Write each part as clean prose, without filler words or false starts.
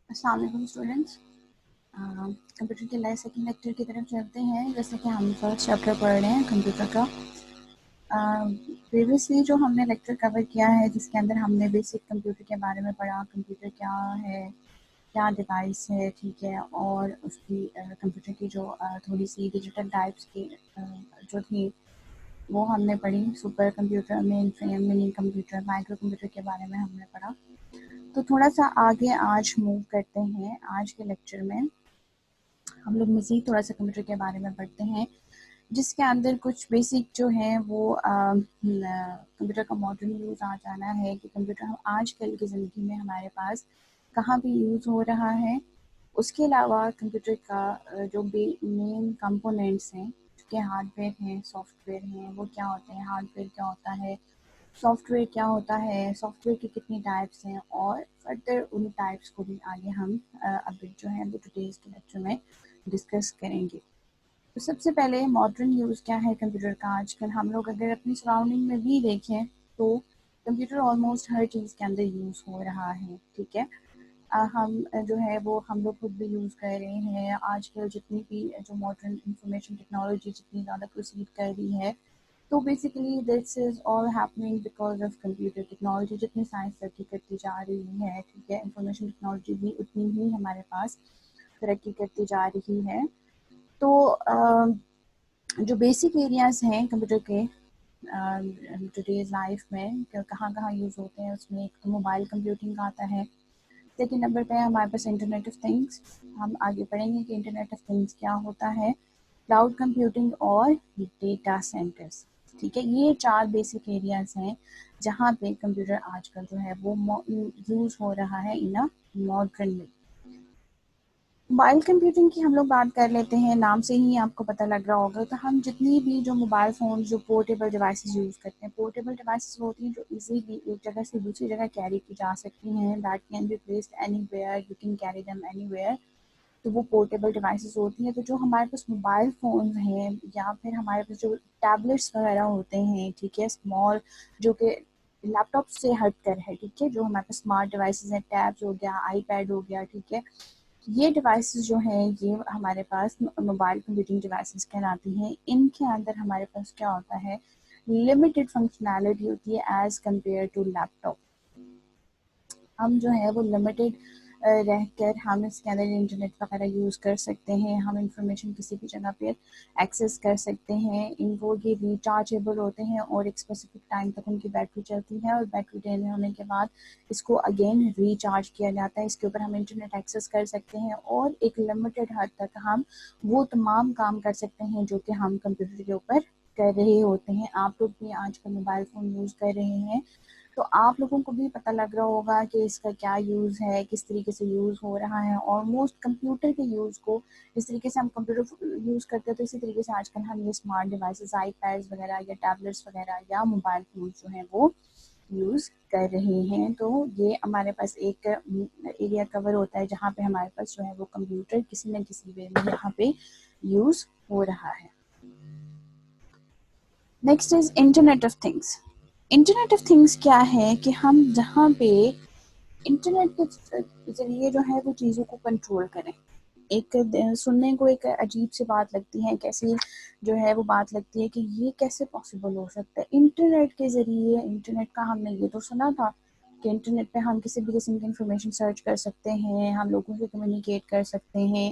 अस्सलाम वालेकुम students. Computer के लाइफ सेकंड लेक्चर की तरफ चलते हैं। जैसे कि हम फर्स्ट चैप्टर पढ़ रहे हैं कंप्यूटर का। प्रीवियसली जो हमने लेक्चर कवर किया है जिसके अंदर हमने बेसिक कंप्यूटर के बारे में पढ़ा, कंप्यूटर क्या है, क्या डिवाइस है, ठीक है, और उसकी कंप्यूटर की जो थोड़ी सी डिजिटल टाइप्स की जो थी वो हमने पढ़ी। Super computer, main frame, mini computer, micro computer के बारे में हमने पढ़ा। तो थोड़ा सा आगे आज मूव करते हैं। आज के लेक्चर में हम लोग मज़ीद थोड़ा सा कंप्यूटर के बारे में पढ़ते हैं, जिसके अंदर कुछ बेसिक जो है वो कंप्यूटर का मॉडर्न यूज़ आ जाना है कि कंप्यूटर हम आजकल की ज़िंदगी में हमारे पास कहाँ पे यूज़ हो रहा है। उसके अलावा कंप्यूटर का जो मेन कंपोनेंट्स हैं, के हार्डवेयर हैं, सॉफ्टवेयर हैं, वो क्या होते हैं, हार्डवेयर क्या होता है, सॉफ्टवेयर क्या होता है, सॉफ्टवेयर की कितनी टाइप्स हैं, और फर्दर उन टाइप्स को भी आगे हम अभी जो है वो टुडेज़ के लेक्चर में डिस्कस करेंगे। तो सबसे पहले मॉडर्न यूज़ क्या है कंप्यूटर का। आजकल हम लोग अगर अपनी सराउंडिंग में भी देखें तो कंप्यूटर ऑलमोस्ट हर चीज़ के अंदर यूज़ हो रहा है, ठीक है। हम जो है वो हम लोग खुद भी यूज़ कर रहे हैं। आजकल जितनी भी जो मॉडर्न इंफॉर्मेशन टेक्नोलॉजी जितनी ज़्यादा प्रोसीड कर रही है, तो basically this is all happening because of computer technology. जितनी साइंस तरक्की करती जा रही है, ठीक है, इंफॉर्मेशन टेक्नोलॉजी भी उतनी ही हमारे पास तरक्की करती जा रही है। तो जो बेसिक एरियाज़ हैं कंप्यूटर के टुडेज़ लाइफ में कहाँ कहाँ यूज़ होते हैं, उसमें एक तो मोबाइल कंप्यूटिंग आता है। सेकेंड नंबर पे है हमारे पास इंटरनेट ऑफ थिंग्स। हम आगे पढ़ेंगे कि इंटरनेट ऑफ थिंग्स क्या होता है, क्लाउड कंप्यूटिंग और डेटा सेंटर्स, ठीक है। ये चार बेसिक एरियाज़ हैं जहाँ पे कंप्यूटर आजकल जो है वो यूज़ हो रहा है in a modern way. Mobile computing की हम लोग बात कर लेते हैं। नाम से ही आपको पता लग रहा होगा, तो हम जितनी भी जो मोबाइल फ़ोन जो पोर्टेबल डिवाइसेस यूज़ करते हैं, पोर्टेबल डिवाइसेस होती हैं जो इजीली एक जगह से दूसरी जगह कैरी की जा सकती हैं, that can be placed anywhere, you can carry them anywhere. तो वो पोर्टेबल डिवाइसेस होती हैं। तो जो हमारे पास मोबाइल फ़ोन हैं या फिर हमारे पास जो टैबलेट्स वगैरह होते हैं, ठीक है, स्मॉल, जो कि लैपटॉप से हट कर है, ठीक है, जो हमारे पास स्मार्ट डिवाइसेस हैं, टैब्स हो गया, आईपैड हो गया, ठीक है, ये डिवाइसेस जो हैं ये हमारे पास मोबाइल कंप्यूटिंग डिवाइसेस कहलाती हैं। इनके अंदर हमारे पास क्या होता है, लिमिटेड फंक्शनैलिटी होती है एज़ कम्पेयर टू लैपटॉप। हम जो है वो लिमिटेड रहकर हम इसके अंदर इंटरनेट वगैरह यूज़ कर सकते हैं। हम इंफॉर्मेशन किसी भी जगह पर एक्सेस कर सकते हैं। इनको ये रिचार्जेबल होते हैं और एक स्पेसिफिक टाइम तक उनकी बैटरी चलती है, और बैटरी ड्रेन होने के बाद इसको अगेन रिचार्ज किया जाता है। इसके ऊपर हम इंटरनेट एक्सेस कर सकते हैं और एक लिमिटेड हद तक हम वो तमाम काम कर सकते हैं जो कि हम कंप्यूटर के ऊपर कर रहे होते हैं। आप लोग भी आजकल मोबाइल फ़ोन यूज़ कर रहे हैं, तो आप लोगों को भी पता लग रहा होगा कि इसका क्या यूज़ है, किस तरीके से यूज़ हो रहा है। ऑलमोस्ट कंप्यूटर के यूज़ को जिस तरीके से हम कंप्यूटर यूज़ करते हैं, तो इसी तरीके से आजकल हम ये स्मार्ट डिवाइसेस, आईपैड्स वगैरह या टैबलेट्स वगैरह या मोबाइल फ़ोन जो हैं वो यूज़ कर रहे हैं। तो ये हमारे पास एक एरिया कवर होता है जहाँ पे हमारे पास जो है वो कंप्यूटर किसी न किसी वे में यहाँ पे यूज़ हो रहा है। Next is internet of things. Internet of things क्या है कि हम जहाँ पे इंटरनेट के ज़रिए जो है वो चीज़ों को कंट्रोल करें। एक सुनने को एक अजीब सी बात लगती है, कैसी जो है वो बात लगती है कि ये कैसे पॉसिबल हो सकता है। इंटरनेट के ज़रिए, इंटरनेट का हमने ये तो सुना था कि इंटरनेट पे हम किसी भी किस्म की इंफॉर्मेशन सर्च कर सकते हैं, हम लोगों से कम्युनिकेट कर सकते हैं,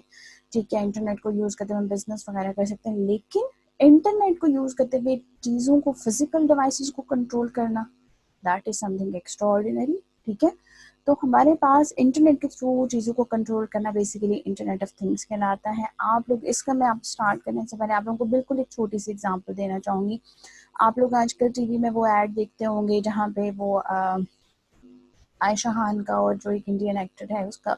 ठीक है, इंटरनेट को यूज़ करते हुए हम बिजनेस वगैरह कर सकते हैं। लेकिन इंटरनेट को यूज़ करते हुए चीज़ों को, फिजिकल डिवाइसेस को कंट्रोल करना, दैट इज़ समथिंग एक्स्ट्राऑर्डिनरी, ठीक है। तो हमारे पास इंटरनेट के थ्रू चीज़ों को कंट्रोल करना बेसिकली इंटरनेट ऑफ थिंग्स कहलाता है। आप लोग इसका, मैं आप स्टार्ट करने से पहले आप लोगों को बिल्कुल एक छोटी सी एग्जांपल देना चाहूँगी। आप लोग आजकल टीवी में वो ऐड देखते होंगे जहाँ पे वो आयशा खान का और जो एक इंडियन एक्टर है उसका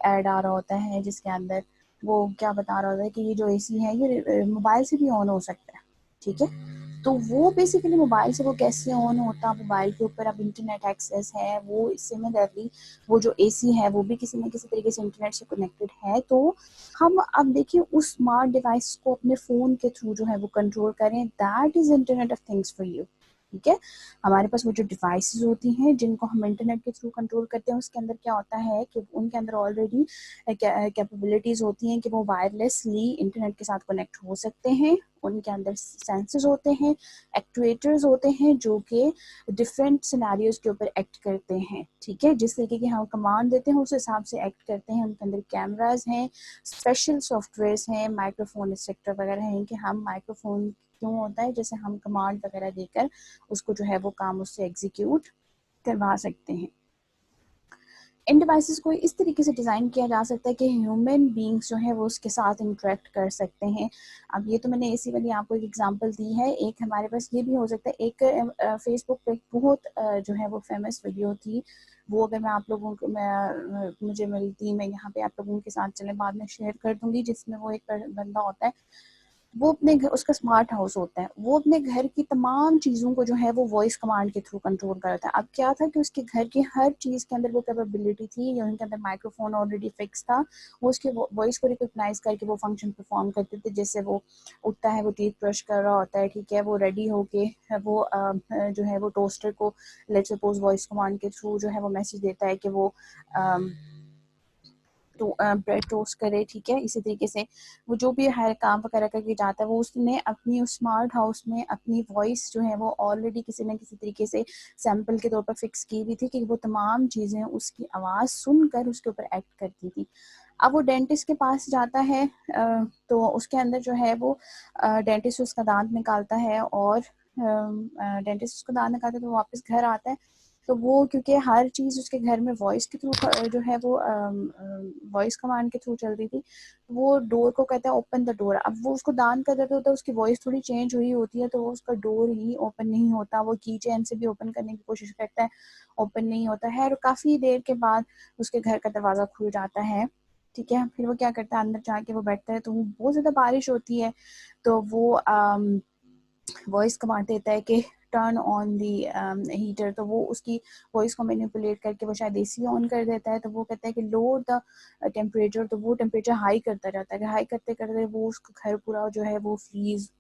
ऐड आ रहा होता है, जिसके अंदर वो क्या बता रहा होता है कि ये जो एसी है ये मोबाइल से भी ऑन हो सकता है, ठीक है। तो वो बेसिकली मोबाइल से वो कैसे ऑन होता, मोबाइल के ऊपर अब इंटरनेट एक्सेस है, वो सिमिलरली वो जो एसी है वो भी किसी न किसी तरीके से इंटरनेट से कनेक्टेड है। तो हम अब देखिए उस स्मार्ट डिवाइस को अपने फ़ोन के थ्रू जो है वो कंट्रोल करें, that is internet of things for you. ठीक है। हमारे पास वो जो डिवाइसेस होती हैं जिनको हम इंटरनेट के थ्रू कंट्रोल करते हैं, उसके अंदर क्या होता है कि उनके अंदर ऑलरेडी कैपेबिलिटीज़ होती हैं कि वो वायरलेसली इंटरनेट के साथ कनेक्ट हो सकते हैं। उनके अंदर सेंसर्स होते हैं, एक्चुएटर्स होते हैं जो कि डिफरेंट सिनेरियोज के ऊपर एक्ट करते हैं, ठीक है। जिस तरीके की हम कमांड देते हैं उस हिसाब से एक्ट करते हैं। उनके अंदर कैमराज हैं, स्पेशल सॉफ्टवेयर्स हैं, माइक्रोफोन एक्सेट्रा वगैरह हैं कि हम माइक्रोफोन क्यों होता है, जैसे हम कमांड वगैरह देकर उसको जो है वो काम उससे एग्जीक्यूट करवा सकते हैं। इन डिवाइसेस को इस तरीके से डिज़ाइन किया जा सकता है कि ह्यूमन बींग्स जो है वो उसके साथ इंटरेक्ट कर सकते हैं। अब ये तो मैंने इसी वाली आपको एक एग्जांपल दी है। एक हमारे पास ये भी हो सकता है, एक फेसबुक पे बहुत जो है वो फेमस वीडियो थी, वो अगर मैं आप लोगों को मुझे मिलती, मैं यहाँ पे आप लोगों के साथ चले बाद में शेयर कर दूंगी, जिसमें वो एक बंदा होता है, वो अपने घर, उसका स्मार्ट हाउस होता है, वो अपने घर की तमाम चीज़ों को जो है वो वॉइस कमांड के थ्रू कंट्रोल करता है। अब क्या था कि उसके घर की हर चीज़ के अंदर वो कैपेबिलिटी थी, या उनके अंदर माइक्रोफोन ऑलरेडी फिक्स था, वो उसके वॉइस को रिकॉग्नाइज करके वो फंक्शन परफॉर्म करते थे। जैसे वो उठता है, वो टीथ ब्रश कर रहा होता है, ठीक है, वो रेडी होके वो जो है वो टोस्टर को लेट्स सपोज वॉइस कमांड के थ्रू जो है वो मैसेज देता है कि वो तो ब्रेड टोस्ट करे, ठीक है। इसी तरीके से वो जो भी हर काम वगैरह करके जाता है, वो उसने अपनी उस स्मार्ट हाउस में अपनी वॉइस जो है वो ऑलरेडी किसी न किसी तरीके से सैम्पल के तौर पर फिक्स की हुई थी कि वो तमाम चीज़ें उसकी आवाज़ सुनकर उसके ऊपर एक्ट करती थी। अब वो डेंटिस्ट के पास जाता है, तो उसके अंदर जो है वो डेंटिस्ट उसका दांत निकालता है, और डेंटिस्ट उसका दांत निकालता है तो वापस घर आता है। तो वो क्योंकि हर चीज़ उसके घर में वॉइस के थ्रू जो है वो वॉइस कमांड के थ्रू चल रही थी, वो डोर को कहता है ओपन द डोर। अब वो उसको दान कर देता होता है, उसकी वॉइस थोड़ी चेंज हुई होती है, तो वो उसका डोर ही ओपन नहीं होता। वो की चैन से भी ओपन करने की कोशिश करता है, ओपन नहीं होता है, और काफ़ी देर के बाद उसके घर का दरवाज़ा खुल जाता है, ठीक है। फिर वो क्या करता है, अंदर जाके वो बैठता है, तो वो बहुत ज़्यादा बारिश होती है, तो वो वॉइस कमांड देता है कि टर्न ऑन दी हीटर, तो वो उसकी वॉइस को मैनिपुलेट करके वो शायद एसी ऑन कर देता है। तो वो कहता है कि लोअर द टेम्परेचर, तो वो टेम्परेचर हाई करता रहता है, हाई करते करते वो उसका घर पूरा जो है वो फ्रीज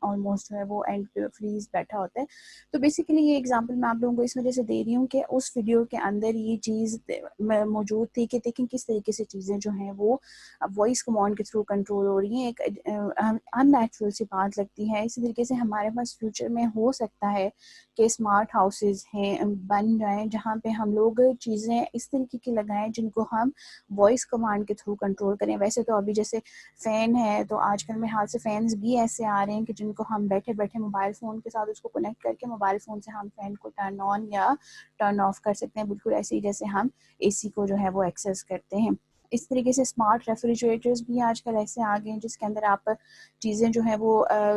ऑलमोस्ट जो है वो एंड पे फ्रीज बैठा होता है। तो बेसिकली ये एग्जांपल मैं आप लोगों को इस वजह से दे रही हूँ कि उस वीडियो के अंदर ये चीज़ मौजूद थी कि देखें किस तरीके से चीज़ें जो हैं वो वॉइस कमांड के थ्रू कंट्रोल हो रही हैं। एक अननेचुरल सी बात लगती है। इसी तरीके से हमारे पास फ्यूचर में हो सकता है कि स्मार्ट हाउसेज हैं बन जाएं, जहाँ पे हम लोग चीज़ें इस तरीके की लगाएं जिनको हम वॉइस कमांड के थ्रू कंट्रोल करें। वैसे तो अभी जैसे फ़ैन है, तो आजकल में हाल से फ़ैन्स भी ऐसे आ रहे हैं कि जिनको हम बैठे बैठे मोबाइल फ़ोन के साथ उसको कनेक्ट करके मोबाइल फ़ोन से हम फ़ैन को टर्न ऑन या टर्न ऑफ कर सकते हैं, बिल्कुल ऐसे ही जैसे हम एसी को जो है वो एक्सेस करते हैं। इस तरीके से स्मार्ट रेफ्रिजरेटर्स भी आजकल ऐसे आ गए हैं जिसके अंदर आप चीज़ें जो है वो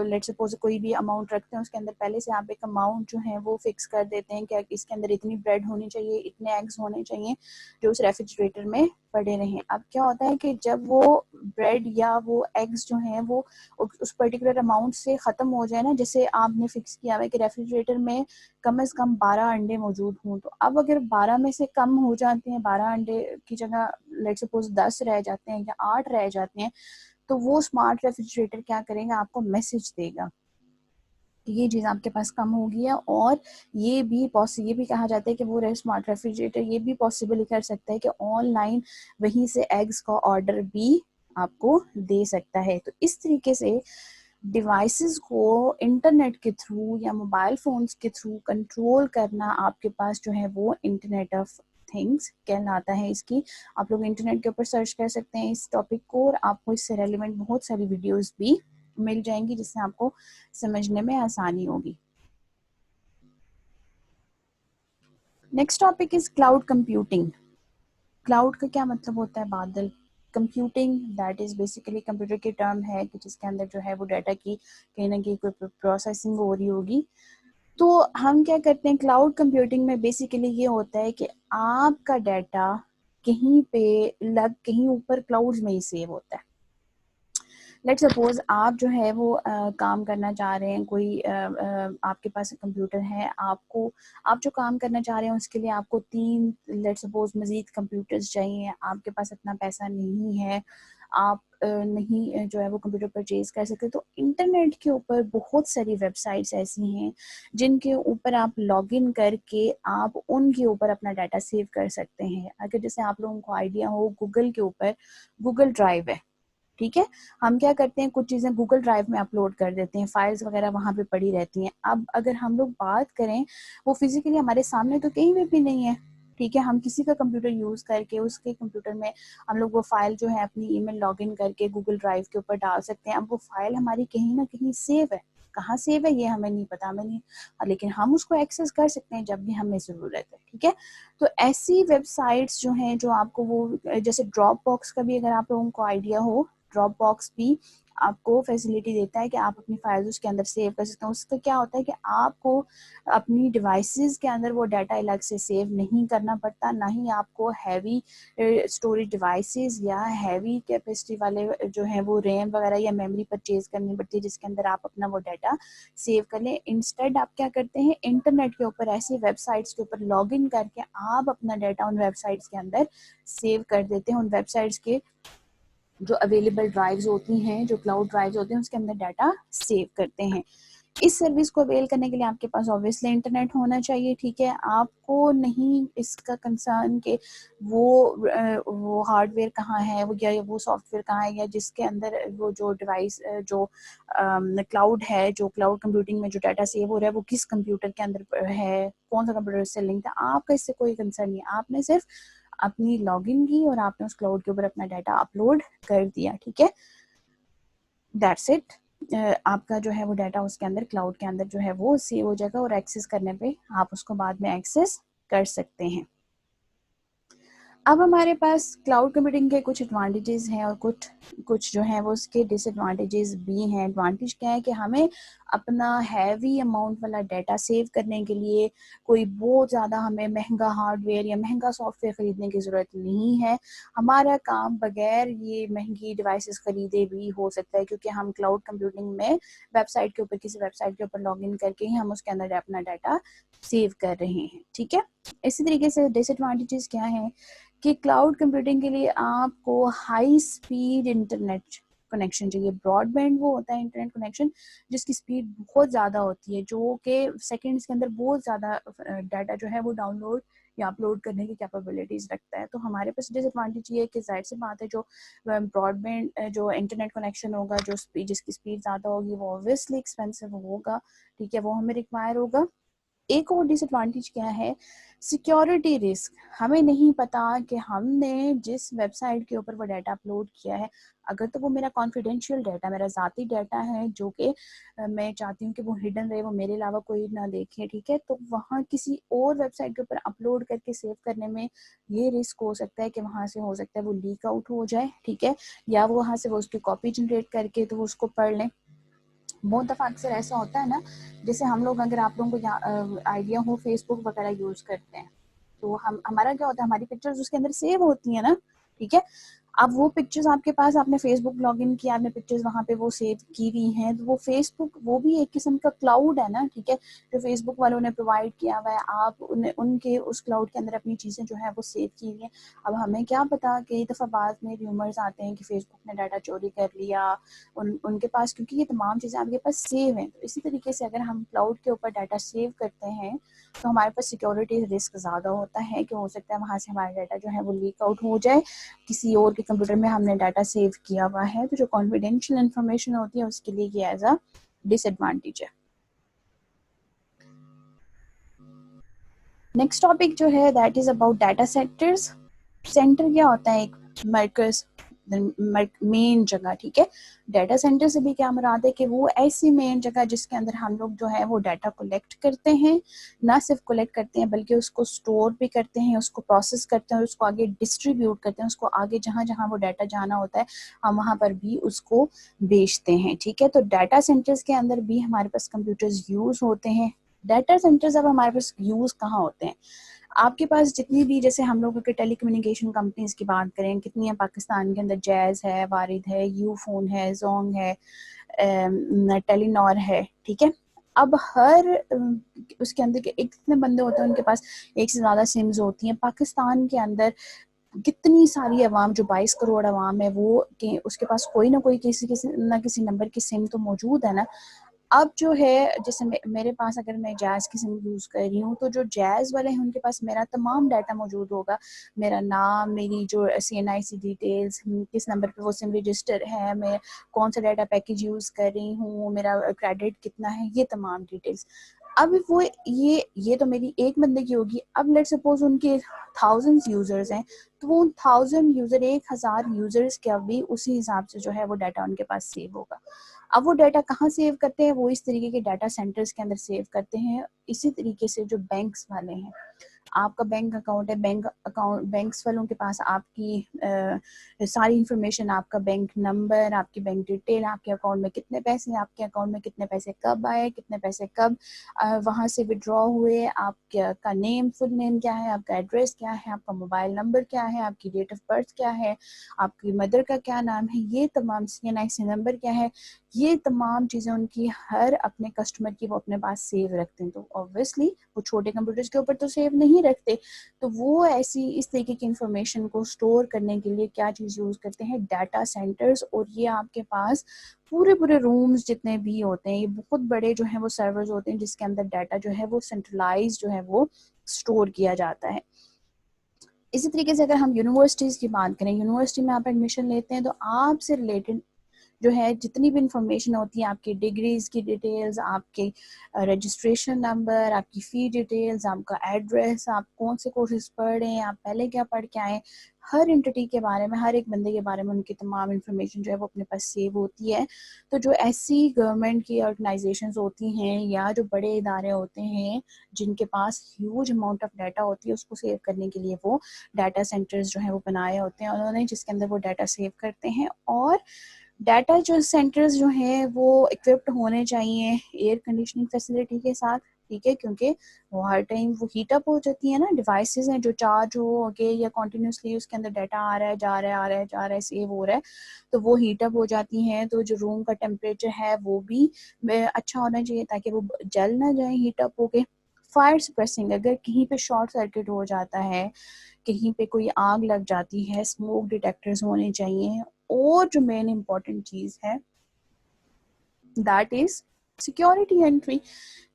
लेट्स सपोज कोई भी अमाउंट रखते हैं, उसके अंदर पहले से आप एक अमाउंट जो है वो फिक्स कर देते हैं कि इसके अंदर इतनी ब्रेड होनी चाहिए, इतने एग्स होने चाहिए जो उस रेफ्रिजरेटर में पड़े रहें। अब क्या होता है कि जब वो ब्रेड या वो एग्स जो हैं वो उस पर्टिकुलर अमाउंट से ख़त्म हो जाए ना, जैसे आपने फिक्स किया हुआ है कि रेफ्रिजरेटर में कम से कम 12 अंडे मौजूद हों, तो अब अगर 12 में से कम हो जाते हैं, 12 अंडे की जगह लेट्स सपोज 10 रह जाते हैं या 8 रह जाते हैं, तो वो स्मार्ट रेफ्रिजरेटर क्या करेगा, आपको मैसेज देगा कि ये चीज़ आपके पास कम हो गई है। और ये भी कहा जाता है कि वो स्मार्ट रेफ्रिजरेटर ये भी पॉसिबल कर सकता है कि ऑनलाइन वहीं से एग्स का ऑर्डर भी आपको दे सकता है। तो इस तरीके से डिवाइसेस को इंटरनेट के थ्रू या मोबाइल फ़ोन्स के थ्रू कंट्रोल करना आपके पास जो है वो इंटरनेट ऑफ थिंग्स कहलाता है। इसकी आप लोग इंटरनेट के ऊपर सर्च कर सकते हैं इस टॉपिक को, और आपको इससे रेलिवेंट बहुत सारी वीडियोस भी मिल जाएंगी जिससे आपको समझने में आसानी होगी। Next topic is cloud computing. Cloud का क्या मतलब होता है, बादल। Computing that is basically computer की टर्म है कि जिसके अंदर जो है वो डाटा की कहीं ना कहीं कोई प्रोसेसिंग हो रही होगी। तो हम क्या करते हैं क्लाउड कंप्यूटिंग में, बेसिकली ये होता है कि आपका डाटा कहीं पे कहीं ऊपर क्लाउड्स में ही सेव होता है। लेट्स सपोज आप जो है वो काम करना चाह रहे हैं, कोई आपके पास कंप्यूटर है, आप जो काम करना चाह रहे हैं उसके लिए आपको 3 लेट्स सपोज मज़ीद कंप्यूटर्स चाहिए, आपके पास इतना पैसा नहीं है, आप नहीं जो है वो कंप्यूटर परचेज कर सकते। तो इंटरनेट के ऊपर बहुत सारी वेबसाइट्स ऐसी हैं जिनके ऊपर आप लॉगिन करके आप उनके ऊपर अपना डाटा सेव कर सकते हैं। अगर जैसे आप लोगों को आइडिया हो, गूगल के ऊपर गूगल ड्राइव है, ठीक है। हम क्या करते हैं, कुछ चीज़ें गूगल ड्राइव में अपलोड कर देते हैं, फाइल्स वगैरह वहाँ पे पड़ी रहती हैं। अब अगर हम लोग बात करें, वो फिजिकली हमारे सामने तो कहीं पे भी नहीं है, ठीक है। हम किसी का कंप्यूटर यूज़ करके उसके कंप्यूटर में हम लोग वो फाइल जो है अपनी ईमेल लॉगिन करके गूगल ड्राइव के ऊपर डाल सकते हैं। अब वो फाइल हमारी कहीं ना कहीं सेव है, कहाँ सेव है ये हमें नहीं पता, हमें नहीं, लेकिन हम उसको एक्सेस कर सकते हैं जब भी हमें ज़रूरत है, ठीक है। तो ऐसी वेबसाइट्स जो हैं, जो आपको वो, जैसे ड्रॉप बॉक्स का भी अगर आप लोगों को आइडिया हो, ड्रॉप बॉक्स भी आपको फैसिलिटी देता है कि आप अपनी फाइल्स उसके अंदर सेव कर सकते हैं। उसका क्या होता है कि आपको अपनी डिवाइसेस के अंदर वो डाटा अलग से सेव नहीं करना पड़ता, ना ही आपको हैवी स्टोरेज डिवाइसेस या हैवी कैपेसिटी वाले जो है वो रैम वगैरह या मेमोरी परचेज करनी पड़ती है जिसके अंदर आप अपना वो डाटा सेव कर लें। इंस्टेड आप क्या करते हैं, इंटरनेट के ऊपर ऐसी वेबसाइट्स के ऊपर लॉग इन करके आप अपना डाटा उन वेबसाइट्स के अंदर सेव कर देते हैं। उन वेबसाइट्स के जो अवेलेबल ड्राइव्स होती हैं, जो क्लाउड ड्राइव्स होते हैं, उसके अंदर डाटा सेव करते हैं। इस सर्विस को अवेल करने के लिए आपके पास ऑब्वियसली इंटरनेट होना चाहिए, ठीक है। आपको नहीं इसका कंसर्न कि वो हार्डवेयर कहाँ है, वो या वो सॉफ्टवेयर कहाँ है, या जिसके अंदर वो जो डिवाइस जो क्लाउड है, जो क्लाउड कंप्यूटिंग में जो डाटा सेव हो रहा है वो किस कंप्यूटर के अंदर है, कौन सा कंप्यूटर से लिंक है, आपका इससे कोई कंसर्न नहीं है। आपने सिर्फ अपनी लॉगिन की और आपने उस क्लाउड के ऊपर अपना डाटा अपलोड कर दिया, ठीक है, दैट्स इट। आपका जो है वो डाटा उसके अंदर क्लाउड के अंदर जो है वो सेव हो जाएगा और एक्सेस करने पे आप उसको बाद में एक्सेस कर सकते हैं। अब हमारे पास क्लाउड कंप्यूटिंग के कुछ एडवांटेजेस हैं और कुछ जो है वो उसके डिसएडवांटेजेस भी हैं। एडवांटेज क्या है कि हमें अपना हैवी अमाउंट वाला डाटा सेव करने के लिए कोई बहुत ज़्यादा हमें महंगा हार्डवेयर या महंगा सॉफ्टवेयर ख़रीदने की ज़रूरत नहीं है। हमारा काम बगैर ये महंगी डिवाइसेस ख़रीदे भी हो सकता है, क्योंकि हम क्लाउड कंप्यूटिंग में वेबसाइट के ऊपर, किसी वेबसाइट के ऊपर लॉगिन करके ही हम उसके अंदर अपना डाटा सेव कर रहे हैं, ठीक है। इसी तरीके से डिसएडवांटेजेस क्या हैं कि क्लाउड कंप्यूटिंग के लिए आपको हाई स्पीड इंटरनेट कनेक्शन चाहिए। ब्रॉडबैंड वो होता है इंटरनेट कनेक्शन जिसकी स्पीड बहुत ज़्यादा होती है, जो कि सेकंड्स के अंदर बहुत ज़्यादा डाटा जो है वो डाउनलोड या अपलोड करने की कैपेबिलिटीज़ रखता है। तो हमारे पास डिसएडवांटेज ये है कि जाहिर सी बात है, जो ब्रॉडबैंड जो इंटरनेट कनेक्शन होगा, जो जिसकी स्पीड ज़्यादा होगी, वो ऑब्वियसली एक्सपेंसिव होगा, ठीक है, वो हमें रिक्वायर होगा। एक और डिसएडवांटेज क्या है, सिक्योरिटी रिस्क। हमें नहीं पता कि हमने जिस वेबसाइट के ऊपर वो डाटा अपलोड किया है, अगर तो वो मेरा कॉन्फिडेंशियल डाटा, मेरा ज़ाती डाटा है, जो कि मैं चाहती हूँ कि वो हिडन रहे, वो मेरे अलावा कोई ना देखे, ठीक है, तो वहाँ किसी और वेबसाइट के ऊपर अपलोड करके सेव करने में ये रिस्क हो सकता है कि वहाँ से हो सकता है वो लीक आउट हो जाए, ठीक है, या वो वहाँ से वो उसकी कॉपी जनरेट करके तो वो उसको पढ़ लें। बहुत दफ़ा अक्सर ऐसा होता है ना, जैसे हम लोग, अगर आप लोगों को आइडिया हो, फेसबुक वगैरह यूज़ करते हैं, तो हमारा क्या होता है, हमारी पिक्चर्स उसके अंदर सेव होती है ना, ठीक है। अब वो पिक्चर्स आपके पास, आपने फेसबुक लॉगिन किया, आपने पिक्चर्स वहाँ पे वो सेव की हुई हैं, तो वो फेसबुक, वो भी एक किस्म का क्लाउड है ना, ठीक है, जो फेसबुक वालों ने प्रोवाइड किया हुआ है, आप उनके उस क्लाउड के अंदर अपनी चीज़ें जो है वो सेव की हुई हैं। अब हमें क्या पता, कई दफ़ा बाद में र्यूमर्स आते हैं कि फेसबुक ने डाटा चोरी कर लिया उनके पास, क्योंकि ये तमाम चीज़ें आपके पास सेव हैं। तो इसी तरीके से अगर हम क्लाउड के ऊपर डाटा सेव करते हैं तो हमारे पास सिक्योरिटी रिस्क ज़्यादा होता है कि हो सकता है वहाँ से हमारा डाटा जो है वो लीक आउट हो जाए, किसी और के कंप्यूटर में हमने डाटा सेव किया हुआ है, तो जो कॉन्फिडेंशियल इंफॉर्मेशन होती है उसके लिए ये एज अ डिसएडवांटेज है। नेक्स्ट टॉपिक जो है that is about data centres. Centre क्या होता है, एक मर्कज, मेन जगह, ठीक है। डाटा सेंटर से भी क्या मुराद है कि वो ऐसी मेन जगह जिसके अंदर हम लोग जो है वो डाटा कलेक्ट करते हैं, ना सिर्फ कलेक्ट करते हैं बल्कि उसको स्टोर भी करते हैं, उसको प्रोसेस करते हैं, उसको आगे डिस्ट्रीब्यूट करते हैं, उसको आगे जहाँ जहाँ वो डाटा जाना होता है हम वहाँ पर भी उसको बेचते हैं, ठीक है। तो डाटा सेंटर्स के अंदर भी हमारे पास कंप्यूटर्स यूज होते हैं। डाटा सेंटर्स अब हमारे पास यूज कहाँ होते हैं, आपके पास जितनी भी, जैसे हम लोगों के टेलीकम्युनिकेशन कंपनीज की बात करें, कितनी है पाकिस्तान के अंदर, जैज़ है, वारिद है, यू फोन है, जोंग है, टेलीनॉर है, ठीक है। अब हर उसके अंदर के एक, कितने बंदे होते हैं उनके पास एक से ज़्यादा सिम्स होती हैं पाकिस्तान के अंदर। कितनी सारी आवाम, जो 22 करोड़ आवाम है, वो कि उसके पास कोई ना कोई किसी ना किसी नंबर की सिम तो मौजूद है ना। अब जो है, जैसे मेरे पास अगर मैं जैज़ की सिम यूज़ कर रही हूँ, तो जो जैज़ वाले हैं उनके पास मेरा तमाम डाटा मौजूद होगा। मेरा नाम, मेरी जो CNIC डिटेल्स, किस नंबर पे वो सिम रजिस्टर है, मैं कौन सा डाटा पैकेज यूज़ कर रही हूँ, मेरा क्रेडिट कितना है, ये तमाम डिटेल्स। अब वो ये तो मेरी एक बंदे की होगी। अब लेट्स सपोज उनके थाउजेंड्स यूजर्स हैं, तो वो 1000 यूजर, 1000 यूजर्स का भी उसी हिसाब से जो है वो डाटा उनके पास सेव होगा। अब वो डाटा कहाँ सेव करते हैं? वो इस तरीके के डाटा सेंटर्स के अंदर सेव करते हैं। इसी तरीके से जो बैंक्स वाले हैं, आपका बैंक अकाउंट है, बैंक्स वालों के पास आपकी सारी इंफॉर्मेशन, आपका बैंक नंबर, आपकी बैंक डिटेल, आपके अकाउंट में कितने पैसे हैं, आपके अकाउंट में कितने पैसे कब आए, कितने पैसे कब वहाँ से विड्रॉ हुए, आपका नेम, फुल नेम क्या है, आपका एड्रेस क्या है, आपका मोबाइल नंबर क्या है, आपकी डेट ऑफ बर्थ क्या है, आपकी मदर का क्या नाम है, ये तमाम CNIC नंबर क्या है, ये तमाम चीज़ें उनकी हर अपने कस्टमर की वो अपने पास सेव रखते हैं। तो ऑब्वियसली वो छोटे कंप्यूटर्स के ऊपर तो सेव नहीं रखते, तो वो ऐसी इस तरीके की इंफॉर्मेशन को स्टोर करने के लिए क्या चीज़ यूज़ करते हैं? Data centres. और ये आपके पास पूरे पूरे रूम्स जितने भी होते हैं, ये बहुत बड़े जो है वो सर्वर्स होते हैं, जिसके अंदर डाटा जो है वो सेंट्रलाइज जो है वो स्टोर किया जाता है। इसी तरीके से अगर हम यूनिवर्सिटीज़ की बात करें, यूनिवर्सिटी में आप एडमिशन लेते हैं, तो आपसे रिलेटेड जो है जितनी भी इंफॉर्मेशन होती है, आपकी डिग्रीज की डिटेल्स, आपके रजिस्ट्रेशन नंबर, आपकी फ़ी डिटेल्स, आपका एड्रेस, आप कौन से कोर्सेज पढ़ रहे हैं, आप पहले क्या पढ़ के आए, हर एंटिटी के बारे में, हर एक बंदे के बारे में उनकी तमाम इंफॉर्मेशन जो है वो अपने पास सेव होती है। तो जो ऐसी गवर्नमेंट की ऑर्गेनाइजेशंस होती हैं या जो बड़े इदारे होते हैं जिनके पास ह्यूज अमाउंट ऑफ डाटा होती है, उसको सेव करने के लिए वो डाटा सेंटर्स जो है वो बनाए होते हैं उन्होंने, जिसके अंदर वो डाटा सेव करते हैं। और डाटा जो सेंटर्स जो हैं वो इक्विप्ड होने चाहिए एयर कंडीशनिंग फैसिलिटी के साथ, ठीक है, क्योंकि वो हर टाइम वो हीट अप हो जाती है ना, डिवाइसेस हैं जो चार्ज हो के या कॉन्टिन्यूसली उसके अंदर डाटा आ रहा है, जा रहा है, आ रहा है, जा रहा है, सेव हो रहा है, तो वो हीट अप हो जाती हैं। तो जो रूम का टेम्परेचर है वो भी अच्छा होना चाहिए ताकि वो जल ना जाए हीट अप होके। फायर सप्रेसिंग, अगर कहीं पे शॉर्ट सर्किट हो जाता है, कहीं पे कोई आग लग जाती है, स्मोक डिटेक्टर्स होने चाहिए। और जो मेन इम्पॉर्टेंट चीज़ है दैट इज सिक्योरिटी एंट्री,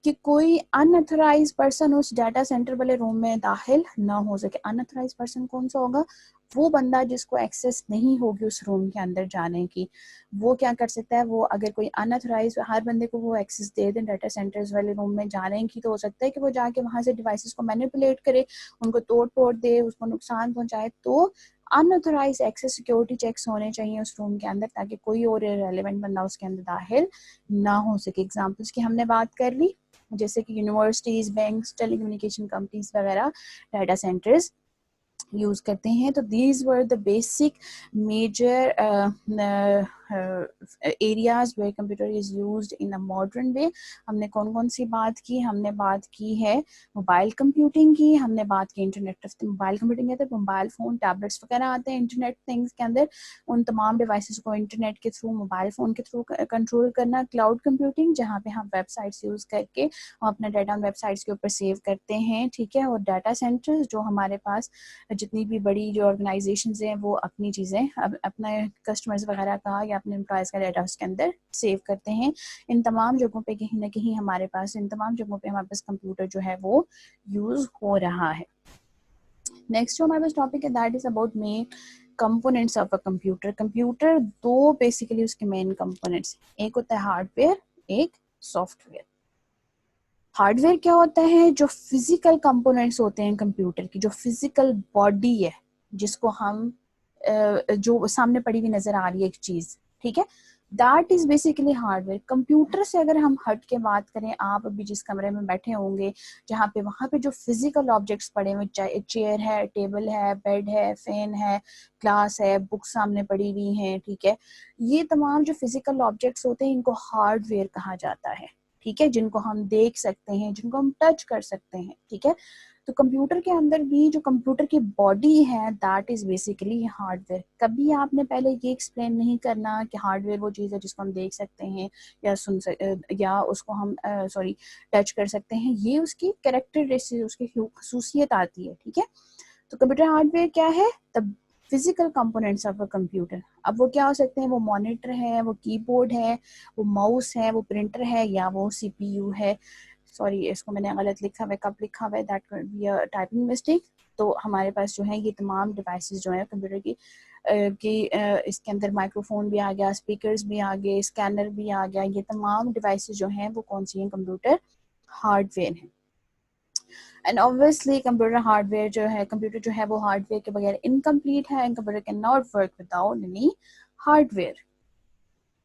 कि कोई अनऑथराइज पर्सन उस डाटा सेंटर वाले रूम में दाखिल ना हो सके। अनऑथराइज पर्सन कौन सा होगा? वो बंदा जिसको एक्सेस नहीं होगी उस रूम के अंदर जाने की। वो क्या कर सकता है? वो अगर कोई अनऑथराइज, हर बंदे को वो एक्सेस दे दें डाटा सेंटर्स वाले रूम में जाने की, तो हो सकता है कि वो जाके वहां से डिवाइसेस को मैनिपुलेट करे, उनको तोड़ फोड़ दे, उसको नुकसान पहुंचाए। तो अनऑथराइज एक्सेस सिक्योरिटी चेक्स होने चाहिए उस रूम के अंदर, ताकि कोई और रेलेवेंट बंदा उसके अंदर दाखिल ना हो सके। एग्जाम्पल्स की हमने बात कर ली, जैसे कि यूनिवर्सिटीज, बैंक्स, टेलीकम्युनिकेशन कंपनीज वगैरह डाटा सेंटर्स यूज करते हैं। तो these were the basic major areas where computer is used in a modern way. हमने कौन कौन सी बात की? हमने बात की है मोबाइल कंप्यूटिंग की, हमने बात की इंटरनेट ऑफ मोबाइल कंप्यूटिंग कहते हैं मोबाइल फोन, टैबलेट्स वगैरह आते हैं इंटरनेट थिंग्स के अंदर, उन तमाम डिवाइसेस को इंटरनेट के थ्रू, मोबाइल फोन के थ्रू कंट्रोल करना। क्लाउड कंप्यूटिंग, जहाँ पे हम वेबसाइट्स यूज करके हम अपना डाटा वेबसाइट्स के ऊपर सेव करते हैं, ठीक है। और डाटा सेंटर्स, जो हमारे पास जितनी भी बड़ी जो ऑर्गेनाइजेशंस हैं वो अपनी चीज़ें अपने कस्टमर्स वगैरह का या अपने एम्प्लॉयज़ का डाटा उसके अंदर सेव करते हैं। इन तमाम जगहों पे कहीं ना कहीं हमारे पास, इन तमाम जगहों पे हमारे पास कंप्यूटर जो है वो यूज़ हो रहा है। नेक्स्ट जो हमारे पास टॉपिक है that is about main components of a computer. Computer दो बेसिकली उसके मेन कंपोनेंट्स, एक होता है हार्डवेयर, एक सॉफ्टवेयर। हार्डवेयर क्या होता है? जो फिजिकल कंपोनेंट्स होते हैं कंप्यूटर की, जो फिजिकल बॉडी है, जिसको हम जो सामने पड़ी हुई नजर आ रही है एक चीज, ठीक है, that is basically hardware. Computer से अगर हम हट के बात करें, आप अभी जिस कमरे में बैठे होंगे, जहाँ पे वहां पे जो फिजिकल ऑब्जेक्ट्स पड़े हुए, चाहे चेयर है, टेबल है, बेड है, फैन है, क्लास है, बुक सामने पड़ी हुई हैं, ठीक है, ये तमाम जो फिजिकल ऑब्जेक्ट्स होते हैं इनको हार्डवेयर कहा जाता है, ठीक है, जिनको हम देख सकते हैं, जिनको हम टच कर सकते हैं, ठीक है। तो कंप्यूटर के अंदर भी जो कंप्यूटर की बॉडी है दैट इज बेसिकली हार्डवेयर। कभी आपने पहले ये एक्सप्लेन नहीं करना कि हार्डवेयर वो चीज़ है जिसको हम देख सकते हैं या या उसको हम टच कर सकते हैं, ये उसकी कैरेक्टरिस्टिक, उसकी खसूसियत आती है, ठीक है। तो कंप्यूटर हार्डवेयर क्या है? The physical components of a computer. अब वो क्या हो सकते हैं? वो मॉनिटर है, वो कीबोर्ड है, वो माउस है, वो प्रिंटर है, या वो सीपीयू है। सॉरी, इसको मैंने गलत लिखा हुआ है, कब लिखा हुआ है, that could be a typing mistake. तो हमारे पास जो है ये तमाम डिवाइसेस जो है कंप्यूटर की इसके अंदर माइक्रोफोन भी आ गया, स्पीकर्स भी आ गए, स्कैनर भी आ गया, ये तमाम डिवाइसेस जो हैं वो कौन सी हैं? कंप्यूटर हार्डवेयर है। एंड ऑब्वियसली कंप्यूटर हार्डवेयर जो है, कंप्यूटर जो है वो हार्डवेयर के बगैर इनकम्प्लीट है, and computer can not work without any hardware.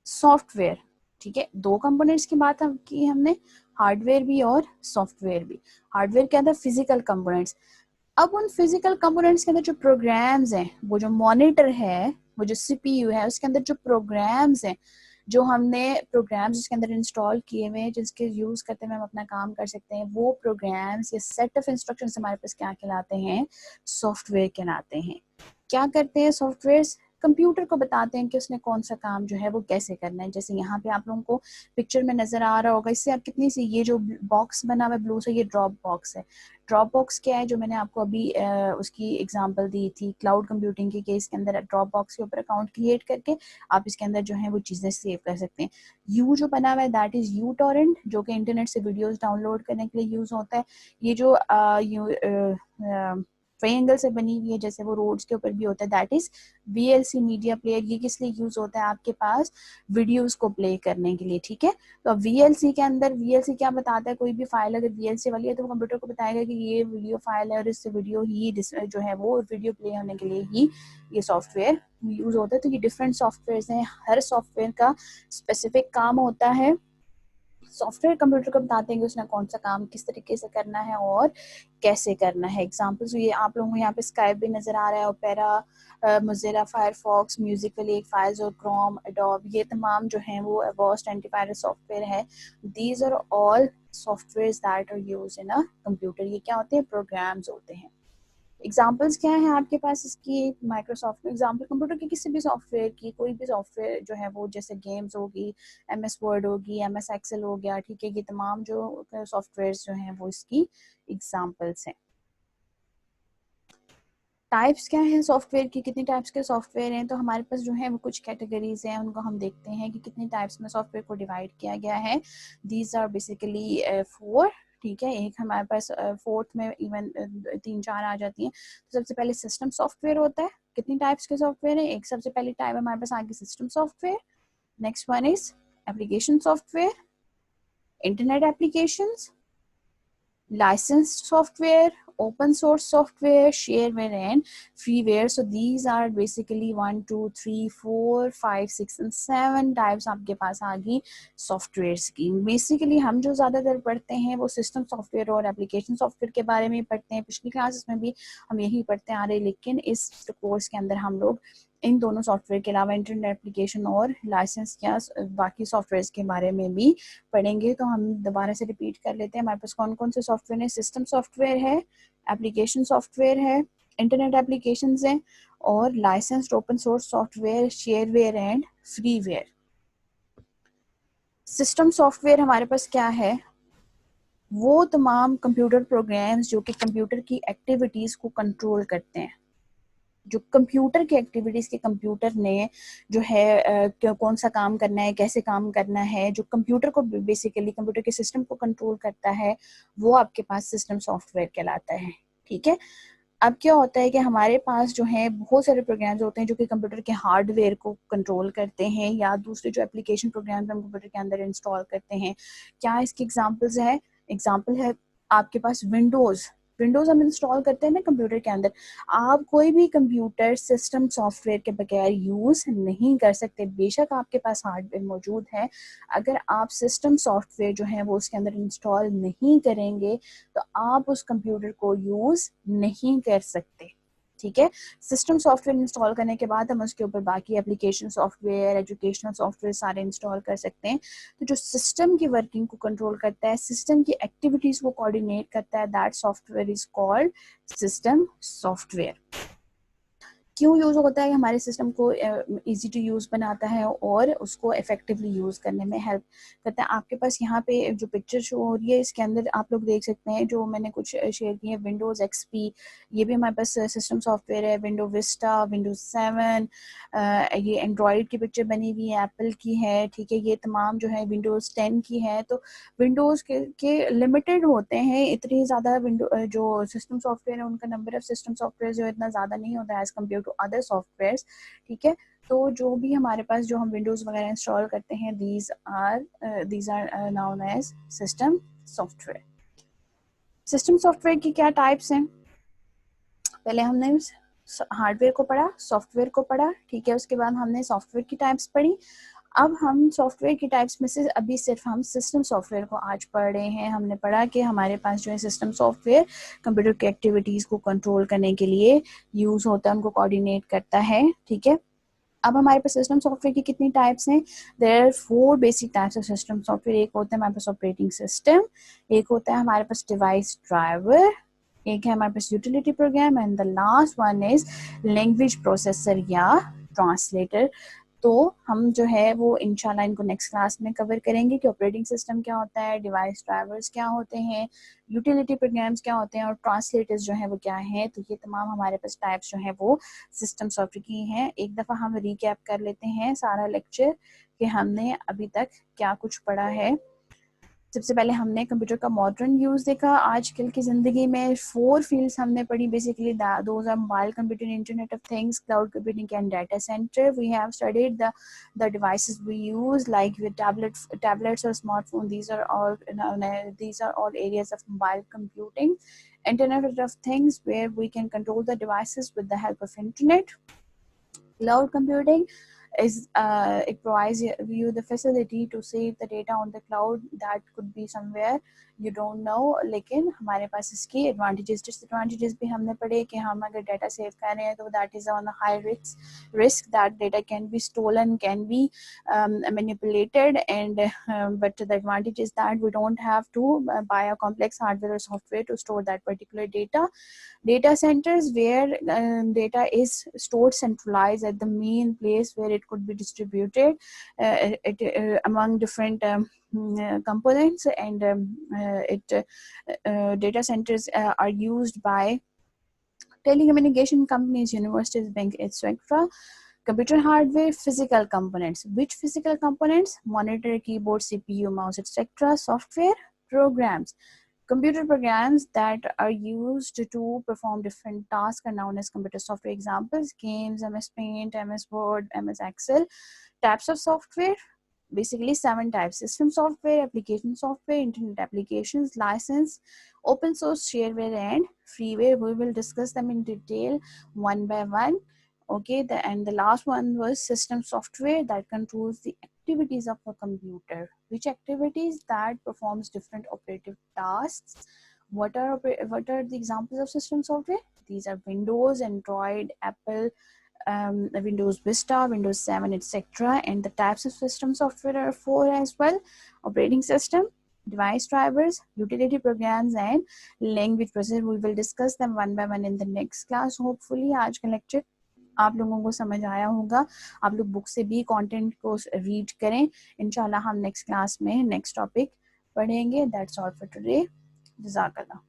Software, ठीक है, दो कंपोनेंट्स की बात की हमने, हार्डवेयर भी और सॉफ्टवेयर भी। हार्डवेयर के अंदर फिजिकल कंपोनेंट्स। अब उन फिजिकल कंपोनेंट्स के अंदर जो प्रोग्राम्स हैं, वो जो मॉनिटर है, वो जो सीपीयू है, उसके अंदर जो प्रोग्राम्स हैं, जो हमने प्रोग्राम्स उसके अंदर इंस्टॉल किए हुए हैं, जिसके यूज करते हुए हम अपना काम कर सकते हैं, वो प्रोग्राम्स या सेट ऑफ इंस्ट्रक्शंस हमारे पास क्या कहलाते हैं? सॉफ्टवेयर कहलाते हैं। क्या करते हैं सॉफ्टवेयर? कंप्यूटर को बताते हैं कि उसने कौन सा काम जो है वो कैसे करना है। जैसे यहाँ पे आप लोगों को पिक्चर में नजर आ रहा होगा, इससे आप कितनी सी, ये जो बॉक्स बना हुआ है ब्लू से, ये ड्रॉप बॉक्स है। ड्रॉप बॉक्स क्या है? जो मैंने आपको अभी उसकी एग्जांपल दी थी क्लाउड कंप्यूटिंग के केस के अंदर, ड्रॉप बॉक्स के ऊपर अकाउंट क्रिएट करके आप इसके अंदर जो है वो चीज़ें सेव कर सकते हैं। यू जो बना हुआ है दैट इज़ यू टॉरेंट, जो कि इंटरनेट से वीडियोस डाउनलोड करने के लिए यूज़ होता है। ये जो ट्रायंगल से बनी हुई है, जैसे वो रोड्स के ऊपर भी होता है, that is VLC media player. ये किस लिए यूज होता है? आपके पास वीडियोस को प्ले करने के लिए, ठीक है। तो वीएलसी के अंदर, वीएलसी क्या बताता है? कोई भी फाइल अगर वीएलसी वाली है तो वो कंप्यूटर को बताएगा कि ये वीडियो फाइल है, और इससे वीडियो ही जो है वो वीडियो प्ले होने के लिए ही ये सॉफ्टवेयर यूज होता है। तो ये डिफरेंट सॉफ्टवेयर हैं, हर सॉफ्टवेयर का स्पेसिफिक काम होता है। सॉफ्टवेयर कंप्यूटर को बताते हैं कि उसने कौन सा काम किस तरीके से करना है और कैसे करना है। एग्जांपल्स ये आप लोगों को यहाँ पे स्काइप भी नजर आ रहा है, Opera, Mozilla Firefox, musically files और क्रोम, एडोब, ये तमाम जो हैं वो एवोस्ट एंटीवायरस सॉफ्टवेयर है। These are all software that are use in a computer. ये क्या होते हैं? प्रोग्राम्स होते हैं। एग्जाम्पल्स क्या है आपके पास इसकी? माइक्रोसॉफ्ट एग्जाम्पल कंप्यूटर की, किसी भी सॉफ्टवेयर की, कोई भी सॉफ्टवेयर जो है वो, जैसे गेम्स होगी, एमएस वर्ड होगी, एमएस एक्सेल हो गया, ठीक है, ये तमाम जो सॉफ्टवेयर जो हैं वो इसकी एग्जाम्पल्स हैं। टाइप्स क्या है सॉफ्टवेयर की? कितनी टाइप्स के सॉफ्टवेयर हैं? तो हमारे पास जो है वो कुछ कैटेगरीज हैं, उनको हम देखते हैं कि कितनी टाइप्स में सॉफ्टवेयर को डिवाइड किया गया है। दीज आर बेसिकली 4, ठीक है। एक हमारे पास फोर्थ में इवन 3-4 आ जाती हैं। तो सबसे पहले सिस्टम सॉफ्टवेयर होता है। कितनी टाइप्स के सॉफ्टवेयर है? एक सबसे पहली टाइप हमारे पास आगे system software. Next one is application software, internet applications, licensed software, open source software, shareware and freeware. So these are basically 1, 2, 3, 4, 5, 6 and 7 types आपके पास आ गई सॉफ्टवेयर की। बेसिकली हम जो ज़्यादातर पढ़ते हैं वो सिस्टम सॉफ्टवेयर और एप्लीकेशन सॉफ्टवेयर के बारे में पढ़ते हैं। पिछली क्लासेस में भी हम यही पढ़ते आ रहे हैं, लेकिन इस कोर्स के अंदर हम लोग इन दोनों सॉफ्टवेयर के अलावा इंटरनेट एप्लीकेशन और लाइसेंस या बाकी सॉफ्टवेयर के बारे में भी पढ़ेंगे। तो हम दोबारा से रिपीट कर लेते हैं, हमारे पास कौन कौन से सॉफ्टवेयर है? सिस्टम सॉफ्टवेयर है, एप्लीकेशन सॉफ्टवेयर है, इंटरनेट एप्लीकेशन है, और licensed open source software, shareware and freeware. System software हमारे पास क्या है? वो तमाम कंप्यूटर प्रोग्राम्स जो कि कंप्यूटर की एक्टिविटीज को कंट्रोल करते हैं, जो कंप्यूटर की एक्टिविटीज के कंप्यूटर ने जो है कौन सा काम करना है, कैसे काम करना है, जो कंप्यूटर को बेसिकली कंप्यूटर के सिस्टम को कंट्रोल करता है, वो आपके पास सिस्टम सॉफ्टवेयर कहलाता है, ठीक है। अब क्या होता है कि हमारे पास जो है बहुत सारे प्रोग्राम्स होते हैं जो कि कंप्यूटर के हार्डवेयर को कंट्रोल करते हैं, या दूसरे जो एप्लीकेशन प्रोग्राम्स हम कंप्यूटर के अंदर इंस्टॉल करते हैं। क्या इसकी एग्जांपल्स है? एग्जांपल है आपके पास विंडोज। विंडोज हम इंस्टॉल करते हैं ना कंप्यूटर के अंदर। आप कोई भी कंप्यूटर सिस्टम सॉफ्टवेयर के बगैर यूज नहीं कर सकते, बेशक आपके पास हार्डवेयर मौजूद है, अगर आप सिस्टम सॉफ्टवेयर जो है वो उसके अंदर इंस्टॉल नहीं करेंगे तो आप उस कंप्यूटर को यूज नहीं कर सकते, ठीक है। सिस्टम सॉफ्टवेयर इंस्टॉल करने के बाद हम उसके ऊपर बाकी एप्लीकेशन सॉफ्टवेयर, एजुकेशनल सॉफ्टवेयर सारे इंस्टॉल कर सकते हैं। तो जो सिस्टम की वर्किंग को कंट्रोल करता है, सिस्टम की एक्टिविटीज को कोऑर्डिनेट करता है, that software is called system software. क्यों यूज़ होता है? हमारे सिस्टम को ईजी टू यूज़ बनाता है और उसको इफ़ेक्टिवली यूज़ करने में हेल्प करता है। आपके पास यहाँ पे जो पिक्चर शो हो रही है, इसके अंदर आप लोग देख सकते हैं, जो मैंने कुछ शेयर किए हैं, विंडोज़ एक्सपी, ये भी हमारे पास सिस्टम सॉफ्टवेयर है, विंडो विस्टा, विंडोज़ 7, ये एंड्रॉयड की पिक्चर बनी हुई है, एप्पल की है, ठीक है, ये तमाम जो है विंडोज़ 10 की है। तो विंडोज़ के लिमिटेड होते हैं, इतनी ज़्यादा जो सिस्टम सॉफ्टवेयर है उनका नंबर ऑफ सिस्टम सॉफ्टवेयर जो इतना ज़्यादा नहीं होता है as compare to other softwares, ठीक है। तो जो भी हमारे पास जो हम विंडोज़ वगैरह इंस्टॉल करते हैं, these are known as system software. System software की क्या टाइप्स हैं? पहले हमने हार्डवेयर को पढ़ा, सॉफ्टवेयर को पढ़ा, ठीक है, उसके बाद हमने सॉफ्टवेयर की टाइप्स पढ़ी। अब हम सॉफ्टवेयर की टाइप्स में से अभी सिर्फ हम सिस्टम सॉफ्टवेयर को आज पढ़ रहे हैं। हमने पढ़ा कि हमारे पास जो है सिस्टम सॉफ्टवेयर कंप्यूटर की एक्टिविटीज़ को कंट्रोल करने के लिए यूज़ होता है, उनको कोऑर्डिनेट करता है, ठीक है। अब हमारे पास सिस्टम सॉफ्टवेयर की कितनी टाइप्स हैं? There are 4 basic types of system software. एक होता है हमारे पास ऑपरेटिंग सिस्टम, एक होता है हमारे पास डिवाइस ड्राइवर, एक है हमारे पास utility program, and the last one is language processor या ट्रांसलेटर। तो हम जो है वो इंशाल्लाह इनको नेक्स्ट क्लास में कवर करेंगे कि ऑपरेटिंग सिस्टम क्या होता है, डिवाइस ड्राइवर्स क्या होते हैं, यूटिलिटी प्रोग्राम्स क्या होते हैं, और ट्रांसलेटर्स जो है वो क्या है। तो ये तमाम हमारे पास टाइप्स जो है वो सिस्टम सॉफ्टवेयर की हैं। एक दफ़ा हम रिकैप कर लेते हैं सारा लेक्चर कि हमने अभी तक क्या कुछ पढ़ा है। सबसे पहले हमने कंप्यूटर का मॉडर्न यूज़ देखा। आजकल की ज़िंदगी में 4 फील्ड्स हमने पढ़ी basically, those are mobile computing, internet of things, cloud computing and data centre. We have studied the devices we use like tablets or smartphone. These are all areas of mobile computing. Internet of things, where we can control the devices with the help of internet. Cloud computing is it provides you the facility to save the data on the cloud that could be somewhere you don't know. लेकिन हमारे पास इसकी advantages disadvantages भी हमने पढ़े कि हम अगर data save कर रहे हैं तो that is on a high risk that data can be stolen, can be manipulated, and but the advantage is that we don't have to buy a complex hardware or software to store that particular data. Data centers, where data is stored centralized at the main place where it could be distributed among different components, and data centers are used by telecommunication companies, universities, banks, etc. Computer hardware, physical components. Which physical components? Monitor, keyboard, CPU, mouse, etc. Software, programs. Computer programs that are used to perform different tasks are known as computer software. Examples: games, MS Paint, MS Word, MS Excel. Types of software, basically 7 types: system software, application software, internet applications, license, open source, shareware, and freeware. We will discuss them in detail one by one. Okay, and the last one was system software that controls the activities of a computer. Which activities? That performs different operative tasks. What are the examples of system software? These are Windows, Android, Apple, Windows Vista, Windows 7, etc. And the types of system software are 4 as well: operating system, device drivers, utility programs, and language processor. We will discuss them one by one in the next class. Hopefully आज का lecture आप लोगों को समझ आया होगा। आप लोग बुक से भी कंटेंट को रीड करें। इंशाल्लाह हम नेक्स्ट क्लास में नेक्स्ट टॉपिक पढ़ेंगे। That's all for today. जज़ाकल्लाह।